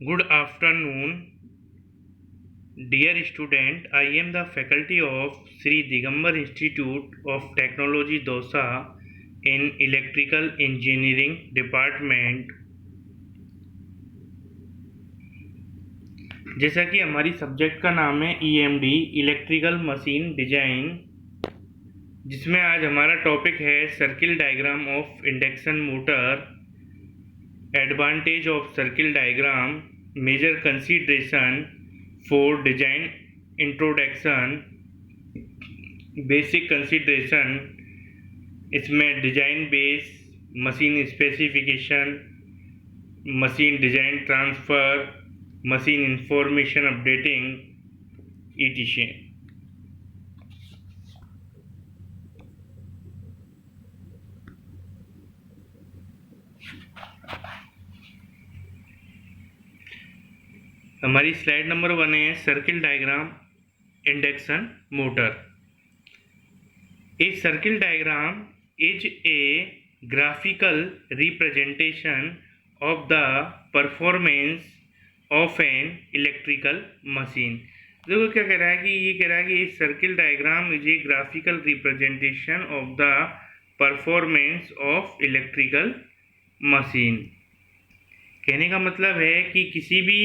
Good afternoon, dear student. I am the faculty of Sri Digambar Institute of Technology Dosa in Electrical Engineering Department. जैसा कि हमारी subject का नाम है EMD electrical machine design, जिसमें आज हमारा टॉपिक है circle diagram of induction motor, advantage of circle diagram, major consideration for design introduction, basic consideration. इसमें design base, machine specification, machine design transfer, machine information updating, etc। हमारी slide number 1 है circle diagram induction motor. A circle diagram is a graphical representation of the performance of an electrical machine. देखो क्या कह रहा है कि ये कह रहा है कि circle diagram is a graphical representation of the performance of electrical machine. कहने का मतलब है कि किसी भी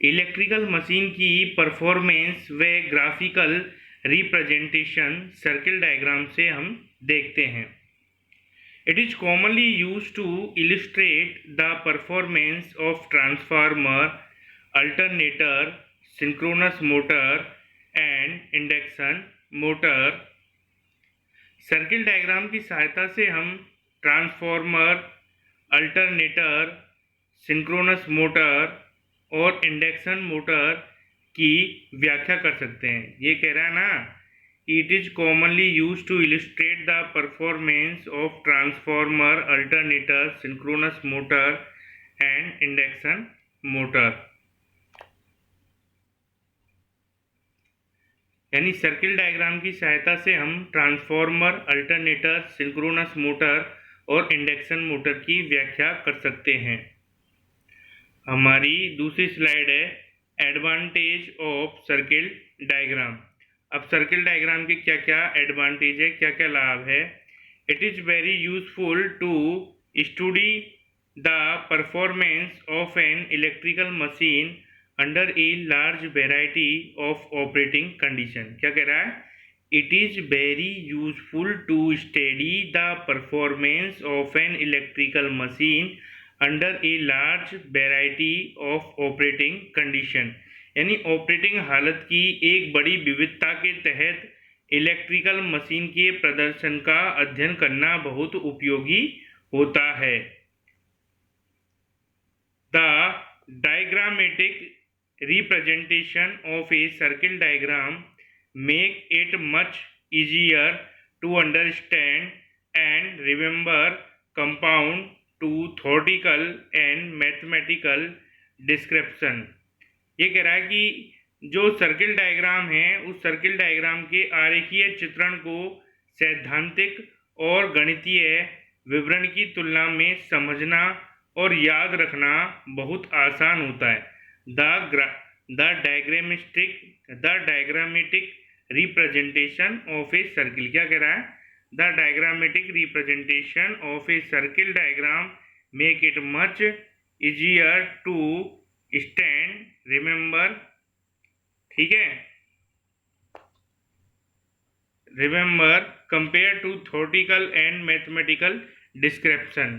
इलेक्ट्रिकल मशीन की परफॉर्मेंस व ग्राफिकल रिप्रेजेंटेशन सर्किल डायग्राम से हम देखते हैं। It is commonly used to illustrate the performance of transformer, alternator, synchronous motor and induction motor. Circle diagram की सहायता से हम ट्रांसफार्मर, अल्टरनेटर, सिंक्रोनस मोटर और इंडक्शन मोटर की व्याख्या कर सकते हैं। ये कह रहा है ना, it is commonly use to illustrate the performance of transformer, alternator, synchronous motor and induction motor. यानी सर्किल डायग्राम की सहायता से हम ट्रांसफार्मर, अल्टरनेटर, सिंक्रोनस मोटर और इंडक्शन मोटर की व्याख्या कर सकते हैं। हमारी दूसरी स्लाइड है एडवांटेज ऑफ सर्किल डायग्राम। अब सर्किल डायग्राम के क्या क्या एडवांटेज है, क्या क्या लाभ है। It is very useful to study the performance of an electrical machine under a large variety of operating condition. क्या कह रहा है, it is very useful to study the performance of an electrical machine under a large variety of operating condition. यानी operating हालत की एक बड़ी विविधता के तहत इलेक्ट्रिकल मशीन के प्रदर्शन का अध्ययन करना बहुत उपयोगी होता है। The diagrammatic representation of a circle diagram make it much easier to understand and remember compound to theoretical and mathematical description। ये कह रहा है कि जो सर्किल डायग्राम है, उस सर्किल डायग्राम के आरेखीय चित्रण को सैद्धांतिक और गणितीय विवरण की तुलना में समझना और याद रखना बहुत आसान होता है। The diagrammatic representation of a circle. क्या कह रहा है, the diagrammatic representation of a circle diagram make it much easier to stand, remember, ठीक है, remember compare to theoretical and mathematical description.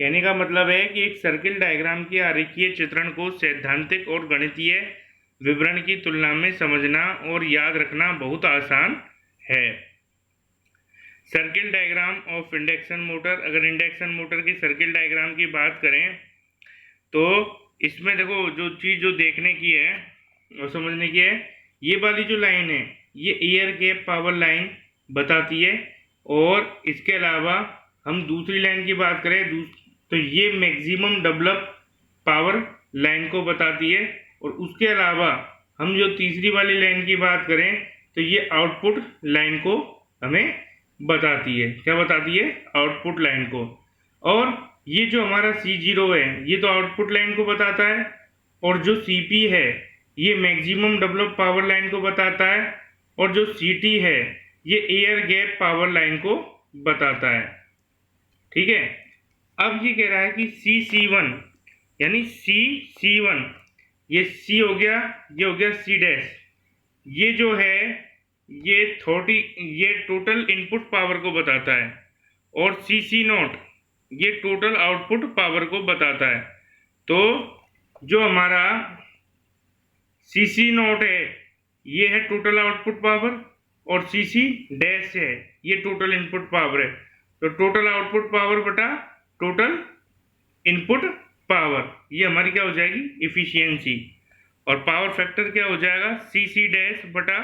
कहने का मतलब है कि एक सर्किल डायग्राम के आरेखीय चित्रण को सैद्धांतिक और गणितीय विवरण की तुलना में समझना और याद रखना बहुत आसान है। Circle diagram of induction motor. अगर इंडक्शन मोटर की सर्किल डायग्राम की बात करें तो इसमें देखो जो चीज़ जो देखने की है और समझने की है, ये वाली जो लाइन है ये एयर गैप पावर लाइन बताती है। और इसके अलावा हम दूसरी लाइन की बात करें तो ये मैक्सिमम डेवलप पावर लाइन को बताती है। और उसके अलावा हम जो तीसरी वाली लाइन की बात करें तो ये आउटपुट लाइन को हमें बताती है। क्या बताती है, आउटपुट लाइन को। और ये जो हमारा C0 है ये तो आउटपुट लाइन को बताता है। और जो CP है ये मैक्सिमम डेवलप पावर लाइन को बताता है, और जो CT है ये एयर गैप पावर लाइन को बताता है। ठीक है, अब ये कह रहा है कि CC1 यानी CC1, ये C हो गया, ये हो गया C डैश, ये जो है ये ये टोटल इनपुट पावर को बताता है, और CC0 ये टोटल आउटपुट पावर को बताता है। तो जो हमारा CC0 है ये है टोटल आउटपुट पावर, और CC डैश है ये टोटल इनपुट पावर है। तो टोटल आउटपुट पावर बटा टोटल इनपुट पावर, ये हमारी क्या हो जाएगी, इफिशियंसी। और पावर फैक्टर क्या हो जाएगा, CC डैश बटा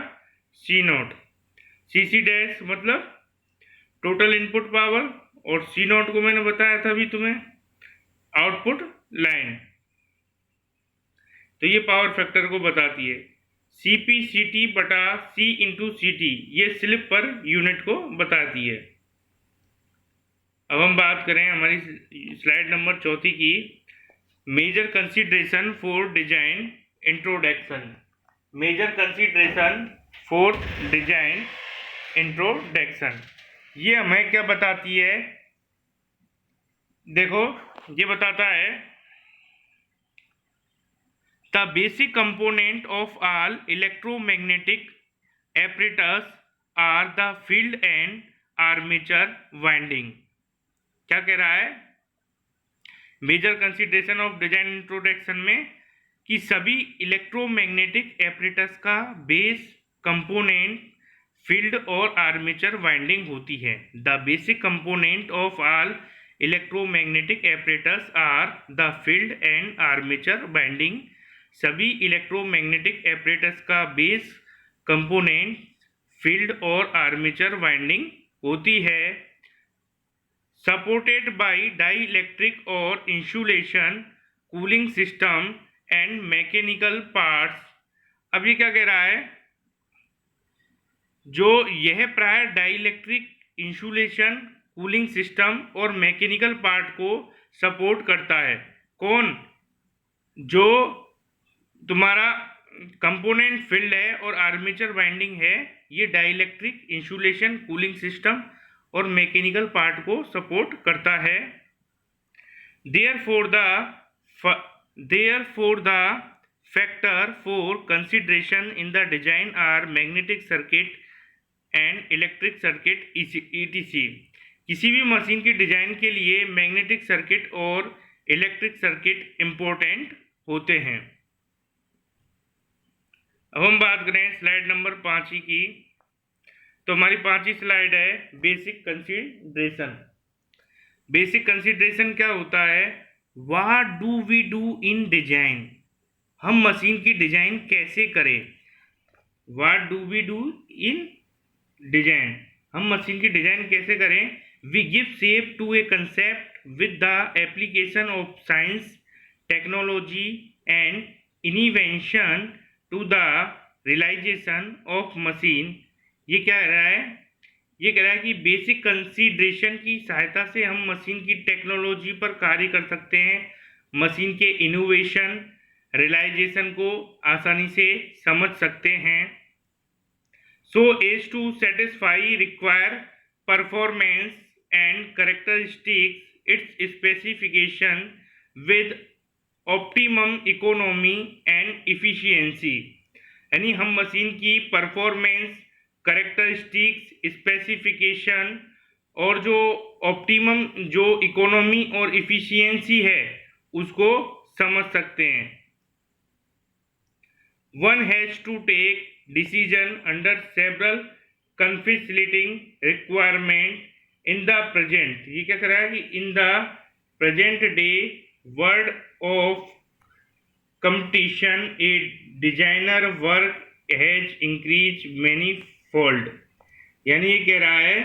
C0। CC डैश मतलब टोटल इनपुट पावर, और C0 को मैंने बताया था अभी तुम्हें, आउटपुट लाइन। तो ये पावर फैक्टर को बताती है। CP/CT बटा C इंटू CT ये स्लिप पर यूनिट को बताती है। अब हम बात करें हमारी स्लाइड नंबर 34 की, major consideration for design introduction. Major consideration for design introduction, ये हमें क्या बताती है, देखो ये बताता है the basic component of all electromagnetic apparatus are the field and armature winding. क्या कह रहा है major consideration of design introduction में, कि सभी इलेक्ट्रोमैग्नेटिक एपरेटस का बेस कंपोनेंट फील्ड और आर्मेचर वाइंडिंग होती है। The basic component of all electromagnetic apparatus are the field and armature winding. सभी इलेक्ट्रोमैग्नेटिक एपरेटस का बेस कंपोनेंट फील्ड और आर्मेचर वाइंडिंग होती है। सपोर्टेड बाय डाइइलेक्ट्रिक और insulation cooling system and mechanical parts. अब ये क्या कह रहा है, जो यह प्राय डाइइलेक्ट्रिक, इंसुलेशन, कूलिंग सिस्टम और मैकेनिकल पार्ट को सपोर्ट करता है। कौन, जो तुम्हारा कंपोनेंट फील्ड है और आर्मेचर वाइंडिंग है, ये डाइइलेक्ट्रिक, इंसुलेशन, कूलिंग सिस्टम और मैकेनिकल पार्ट को सपोर्ट करता है। Therefore the factor for consideration in the design are magnetic circuit and electric circuit etc. किसी भी मशीन की डिजाइन के लिए मैग्नेटिक सर्किट और इलेक्ट्रिक सर्किट इम्पोर्टेंट होते हैं। अब हम बात करें स्लाइड नंबर 5 की, तो हमारी 5वीं स्लाइड है बेसिक कंसीडरेशन। बेसिक कंसीडरेशन क्या होता है, what do we do in design, हम मशीन की डिजाइन कैसे करें। What do we do in design, हम मशीन की डिजाइन कैसे करें। We give shape to a concept with the application of science, technology and invention to the realisation of machine. ये क्या कह रहा है, ये कह रहा है कि बेसिक कंसीडरेशन की सहायता से हम मशीन की टेक्नोलॉजी पर कार्य कर सकते हैं, मशीन के इनोवेशन, रियलाइजेशन को आसानी से समझ सकते हैं। So as to satisfy require performance and characteristics its specification with optimum economy and efficiency. यानी हम मशीन की परफॉर्मेंस, कैरेक्टरिस्टिक्स, स्पेसिफिकेशन और जो ऑप्टिमम, जो इकोनॉमी और इफिशियंसी है उसको समझ सकते हैं। One has to take decision under several conflicting requirement in the present. ये क्या कर रहा है कि in the present day world of competition a designer work has increase many fold. यानी ये कह रहा है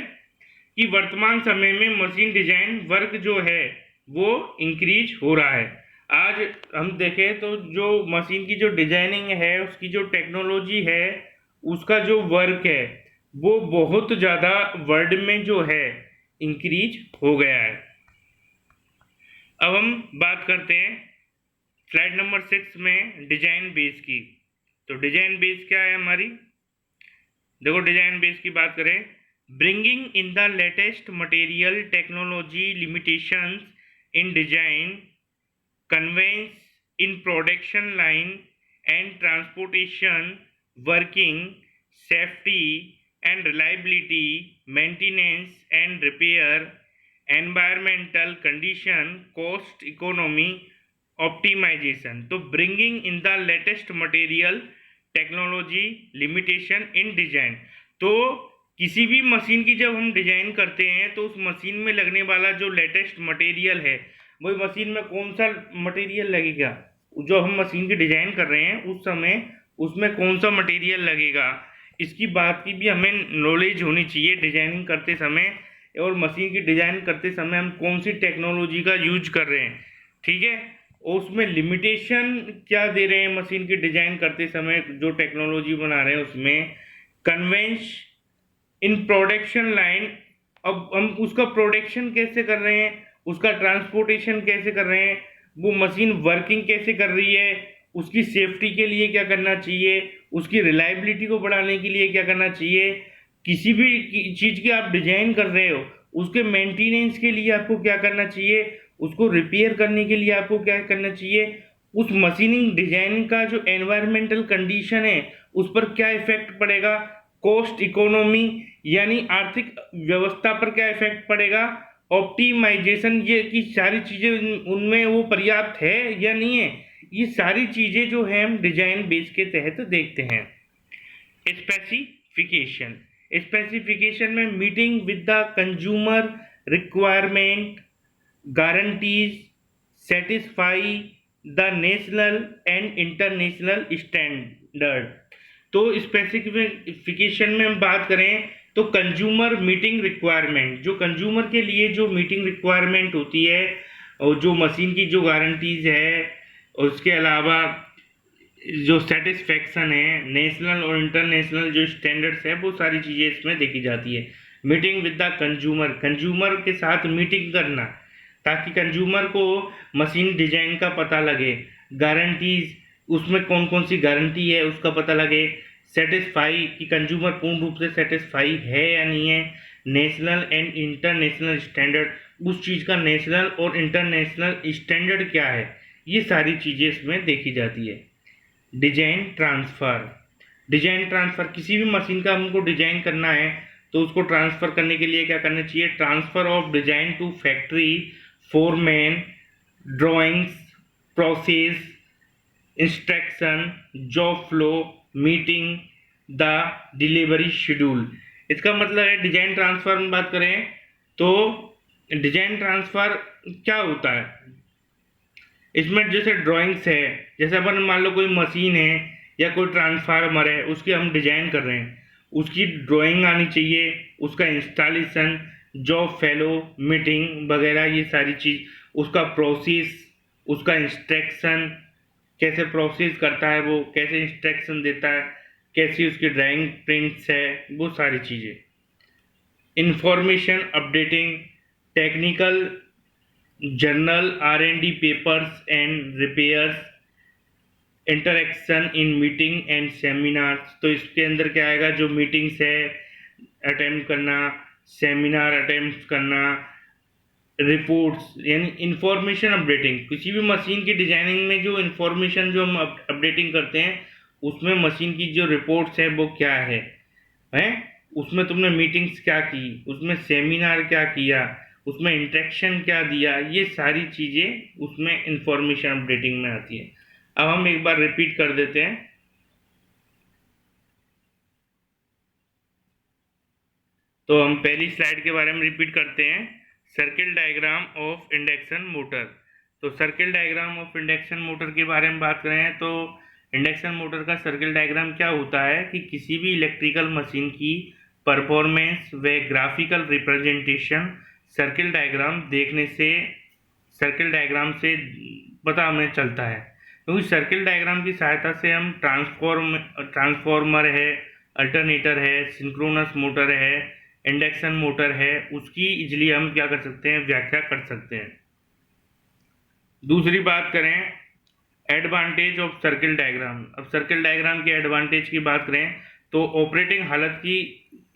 कि वर्तमान समय में मशीन डिजाइन वर्क जो है वो इंक्रीज हो रहा है। आज हम देखें तो जो मशीन की जो डिजाइनिंग है, उसकी जो टेक्नोलॉजी है, उसका जो वर्क है वो बहुत ज़्यादा वर्ल्ड में जो है इंक्रीज हो गया है। अब हम बात करते हैं स्लाइड नंबर 6 में डिजाइन बेस की। तो डिजाइन बेस क्या है हमारी, देखो डिजाइन बेस की बात करें, bringing in the latest material technology limitations in design conveyance in production line and transportation, working, safety and reliability, maintenance and repair, environmental condition, cost economy, optimization। तो bringing in the latest material technology limitation in design, तो किसी भी machine की जब हम design करते हैं तो उस मशीन में लगने वाला जो लेटेस्ट मटेरियल है, वही मशीन में कौन सा मटेरियल लगेगा, जो हम मशीन की डिजाइन कर रहे हैं उस समय उसमें कौन सा मटेरियल लगेगा, इसकी बात की भी हमें नॉलेज होनी चाहिए डिजाइनिंग करते समय। और मशीन की डिजाइन करते समय हम कौन सी टेक्नोलॉजी का यूज कर रहे हैं, ठीक है, और उसमें लिमिटेशन क्या दे रहे हैं मशीन की डिजाइन करते समय, जो टेक्नोलॉजी बना रहे हैं उसमें कन्वेंस इन प्रोडक्शन लाइन, अब हम उसका प्रोडक्शन कैसे कर रहे हैं, उसका ट्रांसपोर्टेशन कैसे कर रहे हैं, वो मशीन वर्किंग कैसे कर रही है, उसकी सेफ्टी के लिए क्या करना चाहिए, उसकी रिलायबिलिटी को बढ़ाने के लिए क्या करना चाहिए, किसी भी चीज़ की आप डिजाइन कर रहे हो उसके मेंटेनेंस के लिए आपको क्या करना चाहिए, उसको रिपेयर करने के लिए आपको क्या करना चाहिए, उस मशीनिंग डिजाइन का जो एनवायरमेंटल कंडीशन है उस पर क्या इफेक्ट पड़ेगा, कॉस्ट इकोनॉमी यानी आर्थिक व्यवस्था पर क्या इफेक्ट पड़ेगा, ऑप्टिमाइजेशन, ये की सारी चीज़ें उनमें वो पर्याप्त है या नहीं है, ये सारी चीज़ें जो है हम डिजाइन बेस के तहत देखते हैं। स्पेसिफिकेशन, स्पेसिफिकेशन में meeting with the consumer requirement, guarantees, satisfy the national and international standard. तो स्पेसिफिकेशन में हम बात करें तो कंज्यूमर मीटिंग रिक्वायरमेंट, जो कंज्यूमर के लिए जो मीटिंग रिक्वायरमेंट होती है और जो मशीन की जो गारंटीज है, उसके अलावा जो सेटिस्फेक्शन है, नेशनल और इंटरनेशनल जो स्टैंडर्ड्स है, वो सारी चीज़ें इसमें देखी जाती है। Meeting with the consumer, consumer के साथ मीटिंग करना ताकि कंज्यूमर को मशीन डिजाइन का पता लगे, गारंटीज उसमें कौन कौन सी गारंटी है उसका पता लगे, सेटिस्फाई कि कंज्यूमर पूर्ण रूप से सेटिस्फाई है या नहीं है, नेशनल एंड इंटरनेशनल स्टैंडर्ड, उस चीज़ का नेशनल और इंटरनेशनल स्टैंडर्ड क्या है, ये सारी चीज़ें इसमें देखी जाती है। डिजाइन ट्रांसफ़र, डिजाइन ट्रांसफ़र, किसी भी मशीन का हमको डिजाइन करना है तो उसको ट्रांसफ़र करने के लिए क्या करना चाहिए, transfer of design to factory foreman, drawings, process, instruction, job flow, meeting the delivery schedule. इसका मतलब है डिजाइन ट्रांसफ़र में बात करें तो डिजाइन ट्रांसफ़र क्या होता है, इसमें जैसे ड्राइंग्स है, जैसे अपन मान लो कोई मशीन है या कोई ट्रांसफार्मर है उसकी हम डिजाइन कर रहे हैं, उसकी ड्राइंग आनी चाहिए, उसका इंस्टॉलेशन, जॉब फेलो, मीटिंग वगैरह, ये सारी चीज़, उसका प्रोसेस, उसका इंस्ट्रक्शन कैसे प्रोसेस करता है, वो कैसे इंस्ट्रक्शन देता है, कैसी उसकी ड्राइंग प्रिंट्स है, वो सारी चीज़ें। Information updating, technical journal, R&D papers and repairs, interaction in meeting and seminars. तो इसके अंदर क्या आएगा, जो मीटिंग्स है अटेम्प्ट करना, सेमिनार अटेम्प्ट करना, रिपोर्ट्स यानी इंफॉर्मेशन अपडेटिंग, किसी भी मशीन की डिजाइनिंग में जो इंफॉर्मेशन जो हम अपडेटिंग करते हैं उसमें मशीन की जो रिपोर्ट्स है वो क्या है, उसमें तुमने मीटिंग्स क्या की, उसमें सेमिनार क्या किया, उसमें इंटरेक्शन क्या दिया, ये सारी चीज़ें उसमें इंफॉर्मेशन अपडेटिंग में आती है। अब हम एक बार रिपीट कर देते हैं। तो हम पहली स्लाइड के बारे में रिपीट करते हैं, circle diagram of induction motor. तो circle diagram of induction motor के बारे में बात करें तो इंडक्शन मोटर का सर्किल डायग्राम क्या होता है कि किसी भी इलेक्ट्रिकल मशीन की परफॉर्मेंस व ग्राफिकल रिप्रेजेंटेशन सर्किल डायग्राम देखने से, सर्किल डायग्राम से पता हमें चलता है, क्योंकि सर्किल डायग्राम की सहायता से हम ट्रांसफॉर्मर है, अल्टरनेटर है, सिंक्रोनस मोटर है, इंडक्शन मोटर है, उसकी इजली हम क्या कर सकते हैं, व्याख्या कर सकते हैं। दूसरी बात करें एडवांटेज ऑफ सर्किल डायग्राम। अब सर्किल डायग्राम के एडवांटेज की बात करें तो ऑपरेटिंग हालत की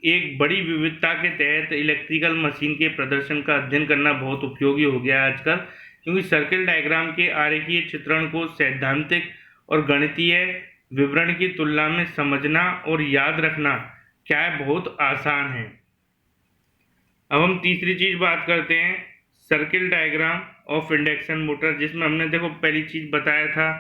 एक बड़ी विविधता के तहत इलेक्ट्रिकल मशीन के प्रदर्शन का अध्ययन करना बहुत उपयोगी हो गया है आजकल, क्योंकि सर्किल डायग्राम के आरेखीय चित्रण को सैद्धांतिक और गणितीय विवरण की तुलना में समझना और याद रखना क्या है, बहुत आसान है। अब हम तीसरी चीज बात करते हैं, circle diagram of induction motor, जिसमें हमने देखो पहली चीज बताया था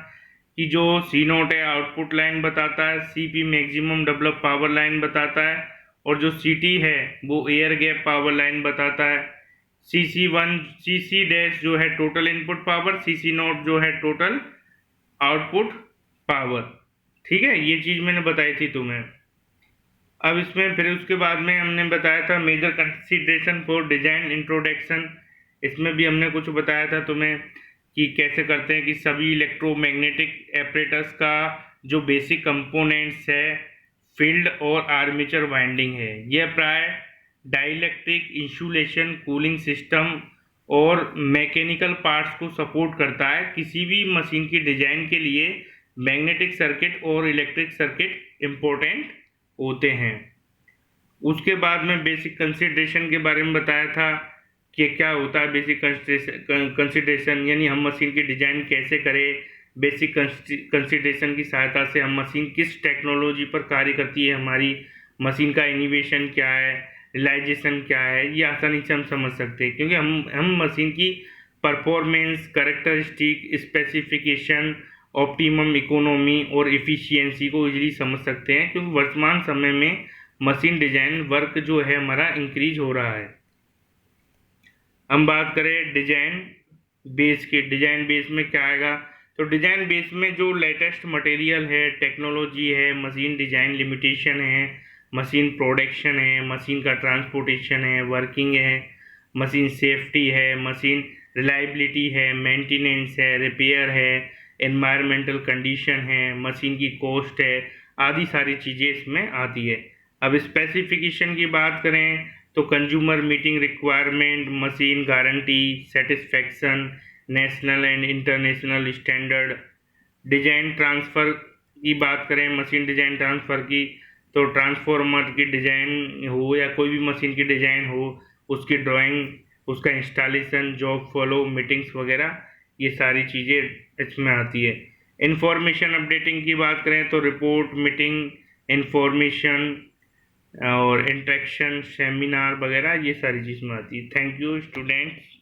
कि जो सी नोट है आउटपुट लाइन बताता है, C P maximum develop power line बताता है, और जो सी टी है वो एयर गैप पावर लाइन बताता है। सी सी डैश जो है टोटल इनपुट पावर, सी सी नोट जो है टोटल आउटपुट पावर। ठीक है, ये चीज मैंने बताई थी तुम्हें। अब इसमें फिर उसके बाद में हमने बताया था major consideration for design introduction, इसमें भी हमने कुछ बताया था तुम्हें कि कैसे करते हैं कि सभी इलेक्ट्रोमैग्नेटिक एपरेटस का जो बेसिक कंपोनेंट्स है फील्ड और आर्मेचर वाइंडिंग है, यह प्राय डाइलेक्ट्रिक इंसुलेशन कूलिंग सिस्टम और मैकेनिकल पार्ट्स को सपोर्ट करता है। किसी भी मशीन की डिजाइन के लिए मैग्नेटिक सर्किट और इलेक्ट्रिक सर्किट इम्पोर्टेंट होते हैं। उसके बाद में बेसिक कंसिडरेशन के बारे में बताया था कि क्या होता है बेसिक कंसिडरेशन, यानी हम मशीन की डिजाइन कैसे करें। बेसिक कंसिडरेशन की सहायता से हम मशीन किस टेक्नोलॉजी पर कार्य करती है, हमारी मशीन का इनोवेशन क्या है, रियलाइजेशन क्या है, ये आसानी से हम समझ सकते हैं, क्योंकि हम मशीन की performance, characteristic, specification, optimum economy और इफ़िशियंसी को इजीली समझ सकते हैं, क्योंकि वर्तमान समय में मशीन डिजाइन वर्क जो है हमारा इंक्रीज हो रहा है। हम बात करें डिजाइन बेस की, डिजाइन बेस में क्या आएगा, तो डिजाइन बेस में जो लेटेस्ट मटेरियल है, टेक्नोलॉजी है, मशीन डिजाइन लिमिटेशन है, मशीन प्रोडक्शन है, मशीन का ट्रांसपोर्टेशन है, वर्किंग है, मशीन सेफ्टी है, मशीन रिलायबिलिटी है, मेंटेनेंस है, रिपेयर है, एनवायरमेंटल कंडीशन है, मशीन की कॉस्ट है, आदि सारी चीज़ें इसमें आती है। अब स्पेसिफिकेशन की बात करें तो consumer meeting requirement, machine guarantee, satisfaction, national and international standard. Design transfer की बात करें, मशीन डिजाइन ट्रांसफ़र की, तो ट्रांसफॉर्मर की डिजाइन हो या कोई भी मशीन की डिजाइन हो, उसकी ड्राइंग, उसका इंस्टॉलेशन, जॉब फॉलो, मीटिंग्स वगैरह, ये सारी चीज़ें इसमें आती है। इंफॉर्मेशन अपडेटिंग की बात करें तो रिपोर्ट, मीटिंग, इंफॉर्मेशन और इंटरेक्शन, सेमिनार वगैरह, ये सारी चीज़ में आती है। Thank you students.